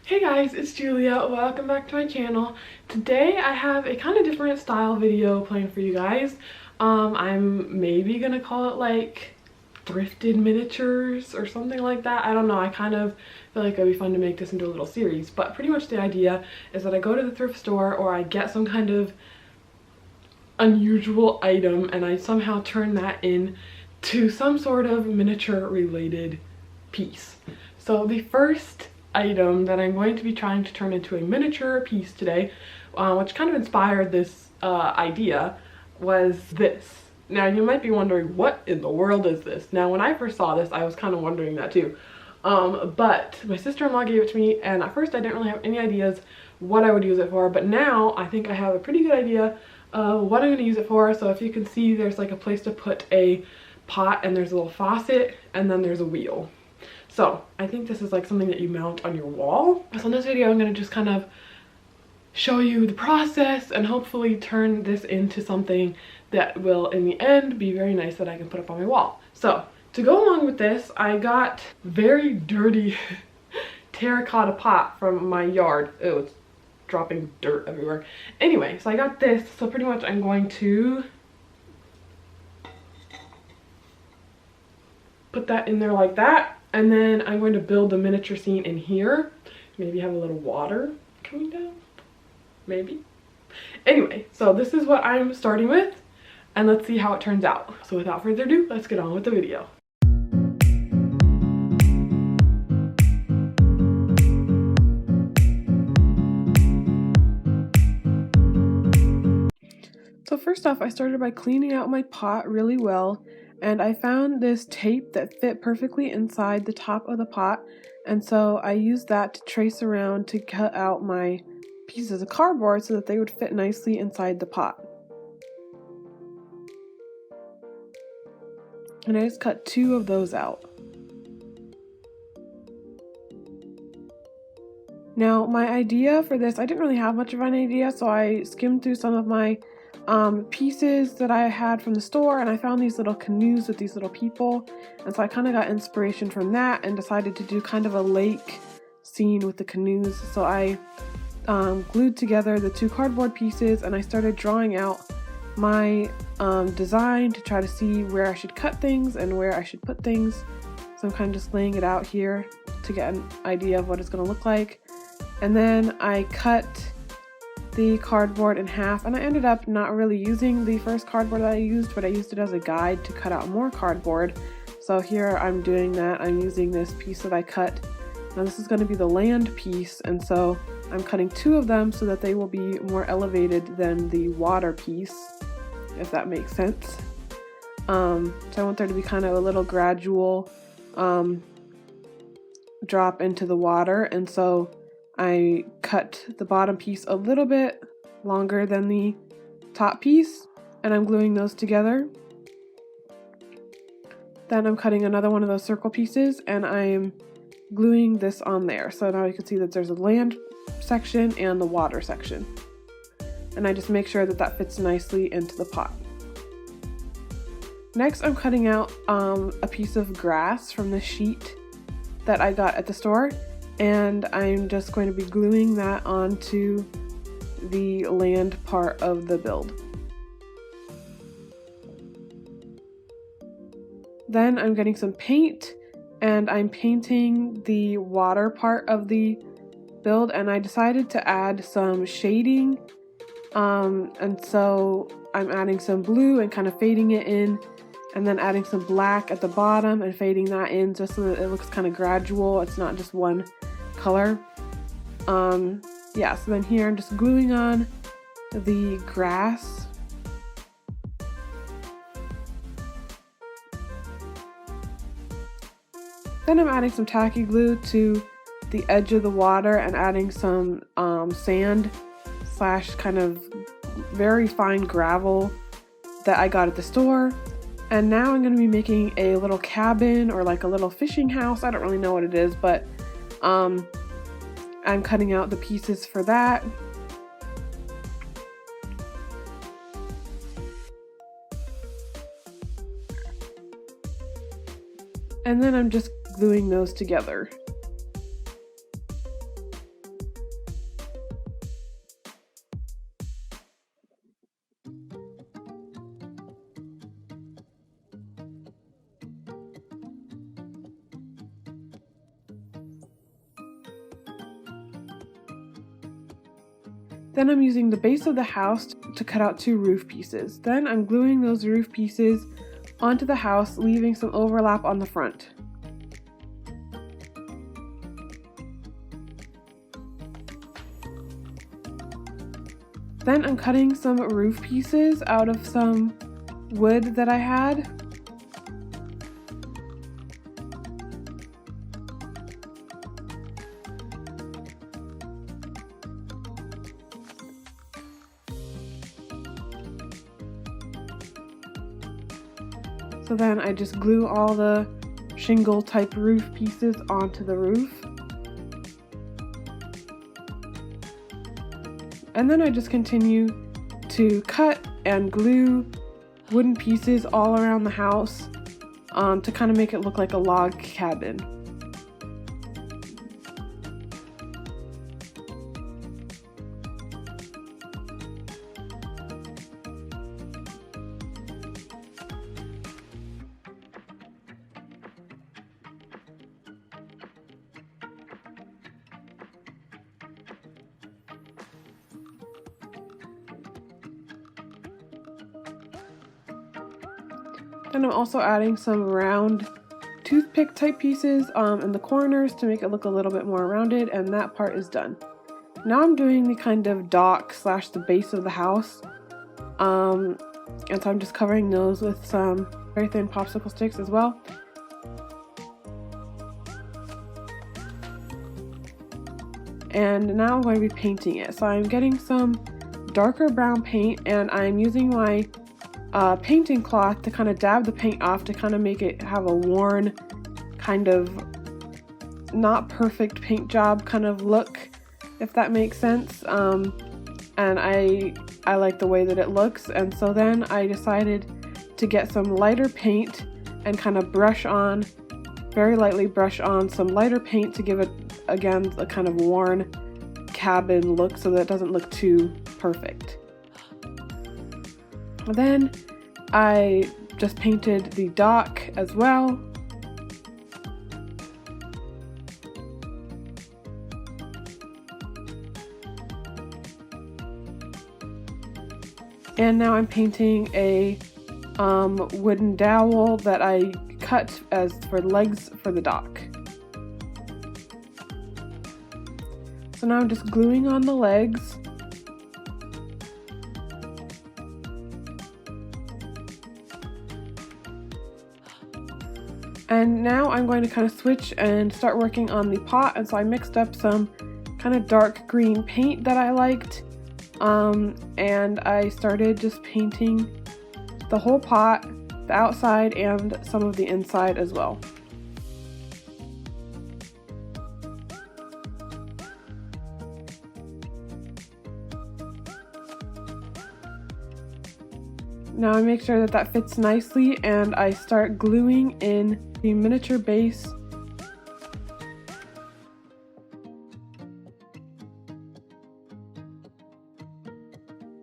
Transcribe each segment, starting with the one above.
Hey guys, it's Julia. Welcome back to my channel. Today I have a kind of different style video planned for you guys. I'm maybe gonna call it like Thrifted Miniatures or something like that. I don't know. I kind of feel like it'd be fun to make this into a little series, but pretty much the idea is that I go to the thrift store or I get some kind of unusual item and I somehow turn that into some sort of miniature related piece. So the first item that I'm going to be trying to turn into a miniature piece today, which kind of inspired this idea, was this. Now you might be wondering, what in the world is this? Now when I first saw this, I was kind of wondering that too. But my sister-in-law gave it to me, and at first I didn't really have any ideas what I would use it for, but now I think I have a pretty good idea of what I'm going to use it for. So if you can see, there's like a place to put a pot, and there's a little faucet, and then there's a wheel. So I think this is like something that you mount on your wall. So in this video, I'm going to just kind of show you the process and hopefully turn this into something that will in the end be very nice that I can put up on my wall. So to go along with this, I got very dirty terracotta pot from my yard. Oh, it's dropping dirt everywhere. Anyway, so I got this. So pretty much I'm going to put that in there like that. And then I'm going to build the miniature scene in here. Maybe have a little water coming down. Maybe. Anyway, so this is what I'm starting with. And let's see how it turns out. So without further ado, let's get on with the video. So first off, I started by cleaning out my pot really well. And I found this tape that fit perfectly inside the top of the pot, and so I used that to trace around to cut out my pieces of cardboard so that they would fit nicely inside the pot. And I just cut 2 of those out. Now my idea for this, I didn't really have much of an idea, so I skimmed through some of my pieces that I had from the store, and I found these little canoes with these little people, and so I kind of got inspiration from that and decided to do kind of a lake scene with the canoes. So I glued together the 2 cardboard pieces, and I started drawing out my design to try to see where I should cut things and where I should put things. So I'm kind of just laying it out here to get an idea of what it's going to look like. And then I cut the cardboard in half, and I ended up not really using the first cardboard that I used, but I used it as a guide to cut out more cardboard. So here I'm doing that. I'm using this piece that I cut. Now this is going to be the land piece, and so I'm cutting 2 of them so that they will be more elevated than the water piece, if that makes sense. So I want there to be kind of a little gradual drop into the water, and so I cut the bottom piece a little bit longer than the top piece, and I'm gluing those together. Then I'm cutting another one of those circle pieces, and I'm gluing this on there. So now you can see that there's a land section and the water section. And I just make sure that that fits nicely into the pot. Next, I'm cutting out a piece of grass from the sheet that I got at the store, and I'm just going to be gluing that onto the land part of the build. Then I'm getting some paint, and I'm painting the water part of the build, and I decided to add some shading, and so I'm adding some blue and kind of fading it in, and then adding some black at the bottom and fading that in just so that it looks kind of gradual. It's not just one color. Yeah, so then here I'm just gluing on the grass. Then I'm adding some tacky glue to the edge of the water and adding some sand slash kind of very fine gravel that I got at the store. And now I'm going to be making a little cabin or like a little fishing house. I don't really know what it is, but I'm cutting out the pieces for that. And then I'm just gluing those together. Then I'm using the base of the house to cut out 2 roof pieces. Then I'm gluing those roof pieces onto the house, leaving some overlap on the front. Then I'm cutting some roof pieces out of some wood that I had. So then I just glue all the shingle type roof pieces onto the roof. And then I just continue to cut and glue wooden pieces all around the house to kind of make it look like a log cabin. Then I'm also adding some round toothpick type pieces in the corners to make it look a little bit more rounded, and that part is done. Now I'm doing the kind of dock slash the base of the house, and so I'm just covering those with some very thin popsicle sticks as well. And now I'm going to be painting it. So I'm getting some darker brown paint, and I'm using my painting cloth to kind of dab the paint off to kind of make it have a worn, kind of not perfect paint job kind of look, if that makes sense. And I like the way that it looks, and so then I decided to get some lighter paint and kind of very lightly brush on some lighter paint to give it, again, a kind of worn cabin look so that it doesn't look too perfect. Then I just painted the dock as well. And now I'm painting a wooden dowel that I cut as for legs for the dock. So now I'm just gluing on the legs. And now I'm going to kind of switch and start working on the pot, and so I mixed up some kind of dark green paint that I liked, and I started just painting the whole pot, the outside and some of the inside as well. Now I make sure that that fits nicely, and I start gluing in the miniature base.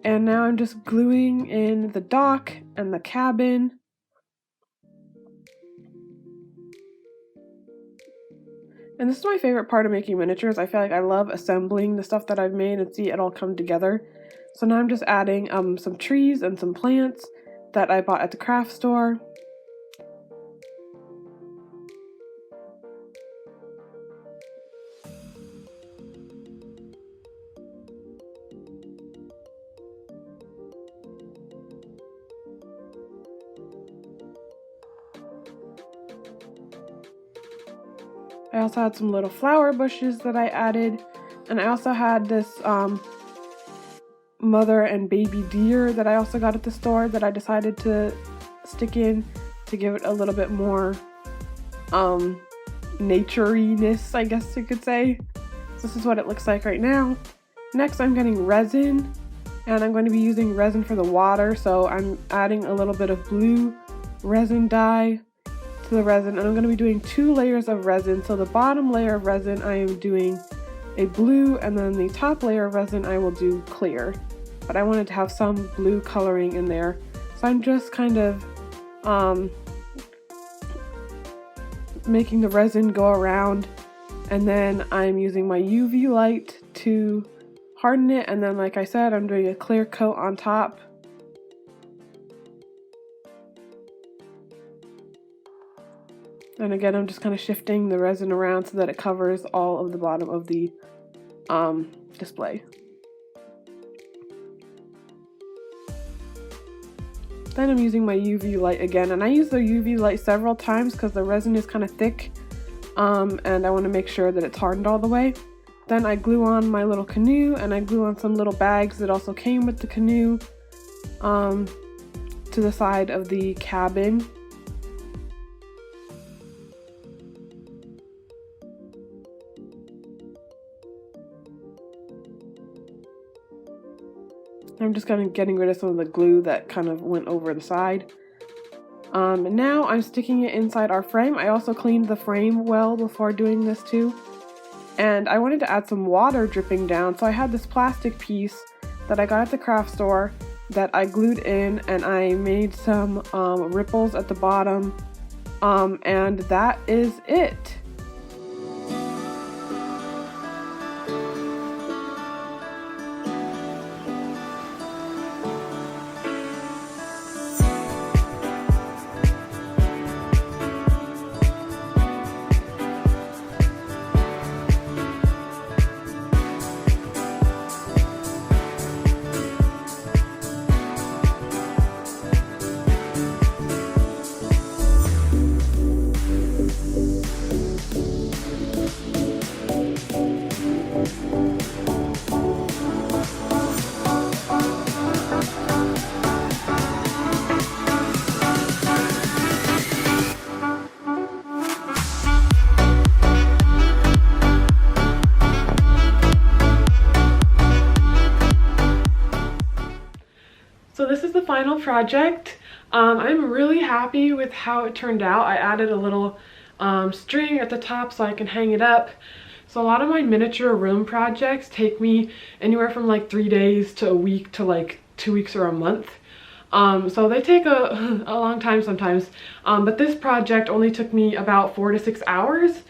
And now I'm just gluing in the dock and the cabin. And this is my favorite part of making miniatures. I feel like I love assembling the stuff that I've made and see it all come together. So now I'm just adding some trees and some plants that I bought at the craft store. I also had some little flower bushes that I added, and I also had this mother and baby deer that I also got at the store that I decided to stick in to give it a little bit more nature-iness, I guess you could say. So this is what it looks like right now. Next I'm getting resin, and I'm going to be using resin for the water, so I'm adding a little bit of blue resin dye to the resin, and I'm going to be doing 2 layers of resin. So the bottom layer of resin I am doing a blue, and then the top layer of resin I will do clear. But I wanted to have some blue coloring in there, so I'm just kind of making the resin go around, and then I'm using my UV light to harden it, and then like I said, I'm doing a clear coat on top. And again, I'm just kind of shifting the resin around so that it covers all of the bottom of the display. Then I'm using my UV light again, and I use the UV light several times because the resin is kind of thick, and I want to make sure that it's hardened all the way. Then I glue on my little canoe, and I glue on some little bags that also came with the canoe to the side of the cabin. I'm just kind of getting rid of some of the glue that kind of went over the side. And now I'm sticking it inside our frame. I also cleaned the frame well before doing this too. And I wanted to add some water dripping down, so I had this plastic piece that I got at the craft store that I glued in, and I made some ripples at the bottom, and that is it. So this is the final project. I'm really happy with how it turned out. I added a little string at the top so I can hang it up. So a lot of my miniature room projects take me anywhere from like 3 days to a week to like 2 weeks or a month. So they take a long time sometimes. But this project only took me about 4 to 6 hours.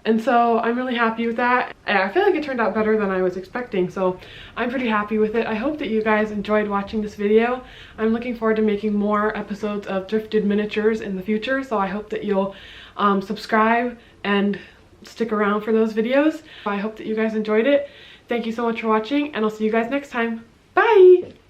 And so I'm really happy with that. I feel like it turned out better than I was expecting, so I'm pretty happy with it. I hope that you guys enjoyed watching this video. I'm looking forward to making more episodes of Thrifted Miniatures in the future, so I hope that you'll subscribe and stick around for those videos. I hope that you guys enjoyed it. Thank you so much for watching, and I'll see you guys next time. Bye!